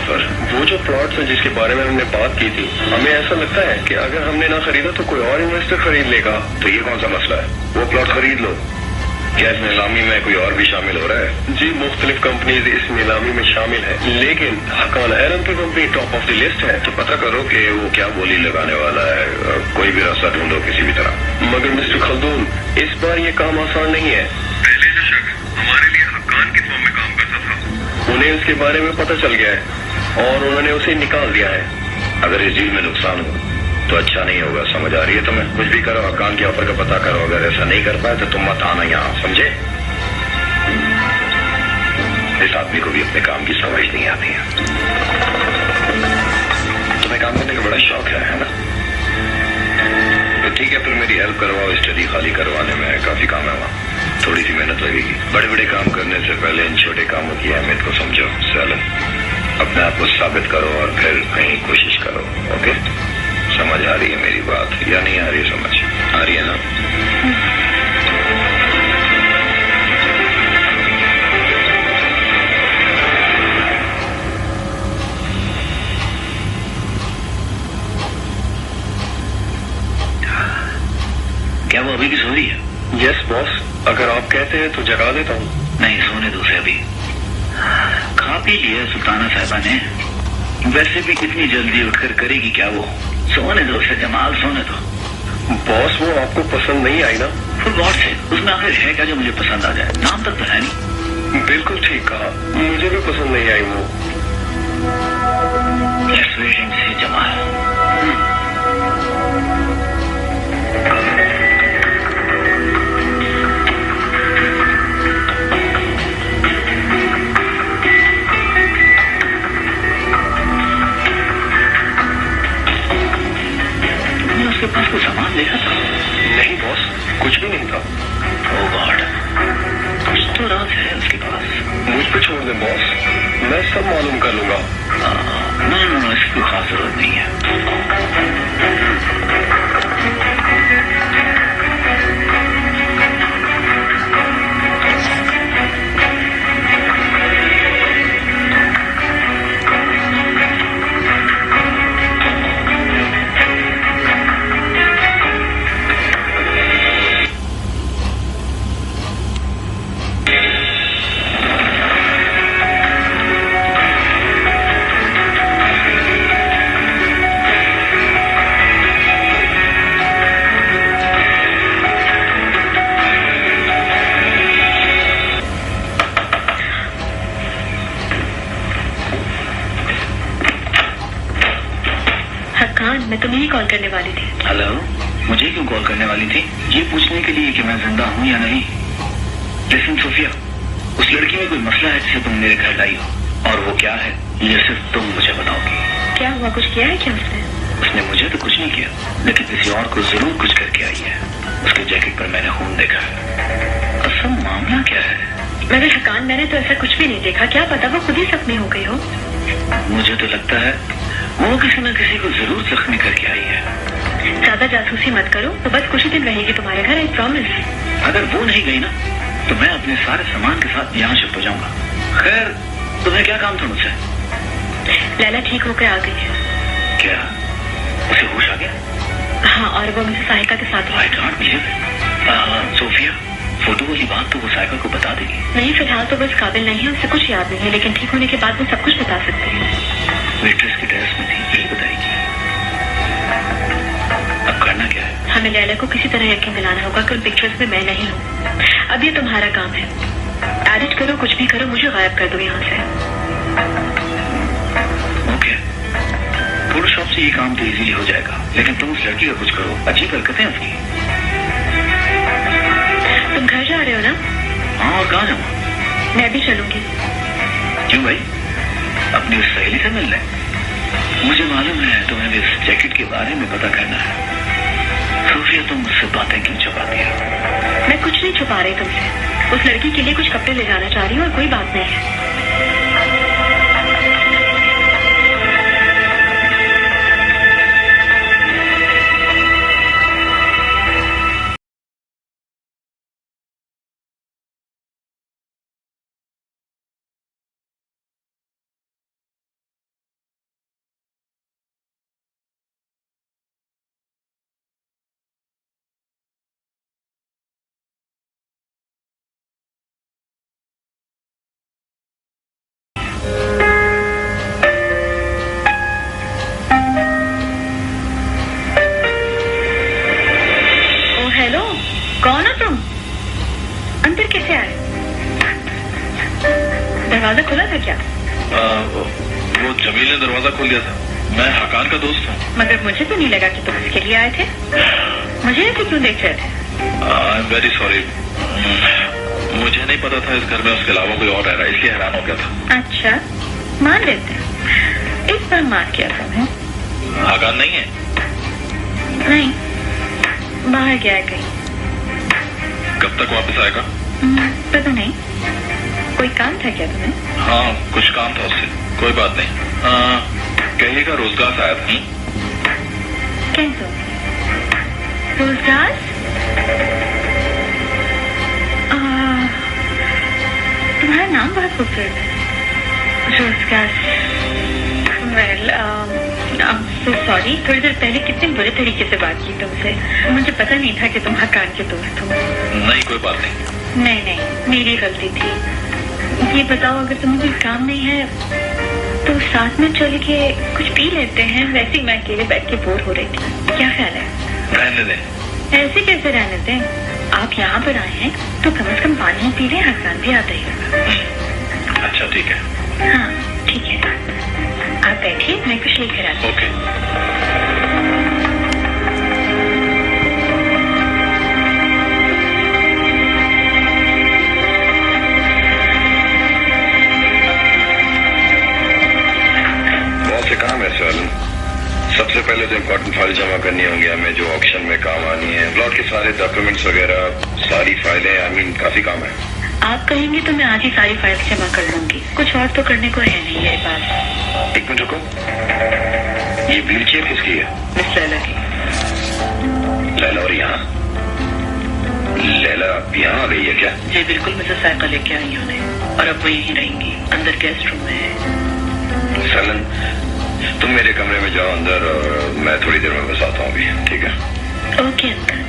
पर? वो जो प्लॉट्स है जिसके बारे में हमने बात की थी, हमें ऐसा लगता है कि अगर हमने ना खरीदा तो कोई और इन्वेस्टर खरीद लेगा। तो ये कौन सा मसला है? वो प्लॉट खरीद लो। क्या इस नीलामी में कोई और भी शामिल हो रहा है? जी, मुख्तलिफ कंपनीज इस नीलामी में शामिल है, लेकिन हकान एरम की company top of the list है। तो पता करो कि वो क्या बोली लगाने वाला है, कोई भी रास्ता ढूंढो किसी भी तरह। मगर मिस्टर खल्दून, इस बार ये काम आसान नहीं है। पहले जो शख्स हमारे लिए हक्कान की फॉर्म में काम करता था, उन्हें उसके बारे में पता चल गया है और उन्होंने उसे निकाल दिया है। अगर इस डील में नुकसान हो तो अच्छा नहीं होगा, समझ आ रही है तुम्हें? कुछ भी करो, हक्कान के ऑफर का पता करो। अगर ऐसा नहीं कर पाए तो तुम मत आना यहाँ, समझे? इस आदमी को भी अपने काम की समझ नहीं आती है। तुम्हें काम करने का बड़ा शौक है ना? तो ठीक है, फिर मेरी हेल्प करवाओ। स्टडी खाली करवाने में काफी काम है वहाँ, थोड़ी सी मेहनत लगेगी। बड़े बड़े काम करने से पहले इन छोटे कामों की अहमियत को समझो। सैलन, अपने आप को साबित करो और फिर कहीं कोशिश करो। ओके? समझ आ रही है मेरी बात या नहीं आ रही है? समझ आ रही है ना? क्या वो अभी भी सो रही है? यस बॉस, अगर आप कहते हैं तो जगा देता हूँ। नहीं, सोने दो उसे अभी। खा पी लिया सुल्ताना साहिबा ने। वैसे भी कितनी जल्दी उठकर करेगी क्या वो? सोने दो उसे जमाल, सोने दो। बॉस, वो आपको पसंद नहीं आई ना? फुल गॉड से, उसमें आखिर है क्या जो मुझे पसंद आ जाए? नाम तक तो है नहीं। बिल्कुल ठीक कहा, मुझे भी पसंद नहीं आई वो। लेट्स वेट एंड सी जमाल। उसके पास कोई सामान देखा था? नहीं बॉस, कुछ भी नहीं था। ओह गॉड, कुछ तो राज है उसके पास। मुझ पे छोड़ दें बॉस, मैं सब मालूम कर लूंगा। नो, इसकी कोई खास जरूरत नहीं है। मैं तुम्हें ही कॉल करने वाली थी। हेलो, मुझे क्यों कॉल करने वाली थी? ये पूछने के लिए कि मैं जिंदा हूँ या नहीं। लिसन सोफिया, उस लड़की में कोई मसला है जिसे तुम मेरे घर लाई हो, और वो क्या है ये सिर्फ तुम मुझे बताओगी। क्या हुआ, कुछ किया है क्या उसने? उसने मुझे तो कुछ नहीं किया, लेकिन किसी और को जरूर कुछ करके आई है। उसके जैकेट पर मैंने खून देखा है। असल मामला क्या है? मगर हकान, मैंने तो ऐसा कुछ भी नहीं देखा। क्या पता वो खुद ही जख्मी हो गई हो। मुझे तो लगता है वो किसी न किसी को जरूर जख्मी करके आई है। ज्यादा जासूसी मत करो, तो बस कुछ ही दिन रहेगी तुम्हारे घर, आई प्रॉमिस। अगर वो नहीं गई ना तो मैं अपने सारे सामान के साथ यहाँ शिफ्ट हो जाऊंगा। खैर, तुम्हें क्या काम था मुझसे? लैला ठीक होकर आ गई है। क्या उसे होश आ गया? हाँ, और वो मुझे साहिका के साथ। I can't believe. Sophia, photo वाली बात तो वो साहिका को बता देगी? नहीं, फिलहाल तो बस काबिल नहीं है, उसे कुछ याद नहीं है, लेकिन ठीक होने के बाद वो सब कुछ बता सकती है। वेट्रेस की ड्रेस में थी, यही बताएगी। अब करना क्या है? हमें लैला को किसी तरह यकीन दिलाना होगा कि उन पिक्चर्स में मैं नहीं हूँ। अब ये तुम्हारा काम है। एडिट करो, कुछ भी करो, मुझे गायब कर दो यहाँ से। ओके, फोटोशॉप से ये काम तो इजीली हो जाएगा, लेकिन तुम उस लड़की का कुछ करो। अजीब हरकतें हैं उसकी। तुम घर जा रहे हो ना? हाँ, और कहाँ जाऊँ? मैं भी चलूंगी। क्यों भाई? अपनी उस सहेली से मिलने? मुझे मालूम है तुम्हें भी इस जैकेट के बारे में पता करना है। सोफिया, तुम मुझसे बातें क्यों छुपाती हो? मैं कुछ नहीं छुपा रही तुमसे। उस लड़की के लिए कुछ कपड़े ले जाना चाह रही हूँ और कोई बात नहीं है। दरवाजा खुला था क्या? वो जमील ने दरवाजा खोल दिया था। मैं हकान का दोस्त हूँ। मगर मुझे तो नहीं लगा कि तुम इसके लिए आए थे। मुझे ऐसे क्यों देख रहे थे? I am very sorry. मुझे नहीं पता था इस घर में उसके अलावा कोई और रह रहा है, इसलिए हैरान हो गया था। अच्छा, मान लेते हैं। इस बार मार किया तुम्हें। हकान नहीं है? नहीं, बाहर गया है कहीं। कब तक वापस आएगा? पता नहीं। कोई काम था क्या तुम्हें? हाँ, कुछ काम था उससे। कोई बात नहीं। कहिएगा रोजगार से आया था। कैसे? रोजगार? तुम्हारा नाम बहुत खूबसूरत है, रोजगार। Well, so sorry. थोड़ी देर पहले कितने बुरे तरीके से बात की तुमसे। मुझे पता नहीं था कि तुम हकान के दोस्त हो। नहीं, कोई बात नहीं। नहीं, मेरी गलती थी। ये बताओ, अगर तुम्हें कोई काम नहीं है तो साथ में चल के कुछ पी लेते हैं। वैसे ही मैं अकेले बैठ के बोर हो रही थी। क्या ख्याल है? रहने दें। ऐसे कैसे रहने दें? आप यहाँ पर आए हैं तो कम से कम पानी पी लें। हकान भी आता ही होगा। अच्छा, ठीक है। हाँ, ठीक है। आप बैठिए, मैं कुछ लेकर आती हूँ। ओके। बहुत से काम है सर। सबसे पहले तो इम्पोर्टेंट फाइल जमा करनी होंगी हमें, जो ऑक्शन में काम आनी है। प्लॉट के सारे डॉक्यूमेंट्स वगैरह, सारी फाइलें, काफी काम है। आप कहेंगे तो मैं आज ही सारी फाइल जमा कर लूंगी। कुछ और तो करने को है नहीं मेरे पास। एक मिनट रुको। ये व्हील चेयर किसकी है? मिस लैला की। लैला? और यहाँ लैला यहाँ आ गई है क्या? जी बिल्कुल, मिसेस साइका लेके आई उन्हें और अब वो यहीं रहेंगी। अंदर गेस्ट रूम में है। सलन, तुम मेरे कमरे में जाओ अंदर, और मैं थोड़ी देर में बस आता हूँ अभी। ठीक है? Okay uncle.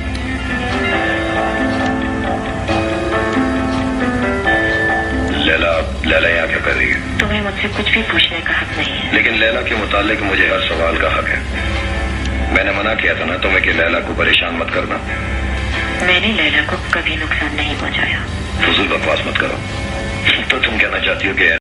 लैला यहाँ क्या कर रही है? तुम्हें मुझसे कुछ भी पूछने का हक नहीं है। लेकिन लैला के मुतालिक मुझे हर सवाल का हक है। मैंने मना किया था ना तुम्हें कि लैला को परेशान मत करना। मैंने लैला को कभी नुकसान नहीं पहुंचाया। फजूल बकवास मत करो। तो तुम कहना चाहती हो कि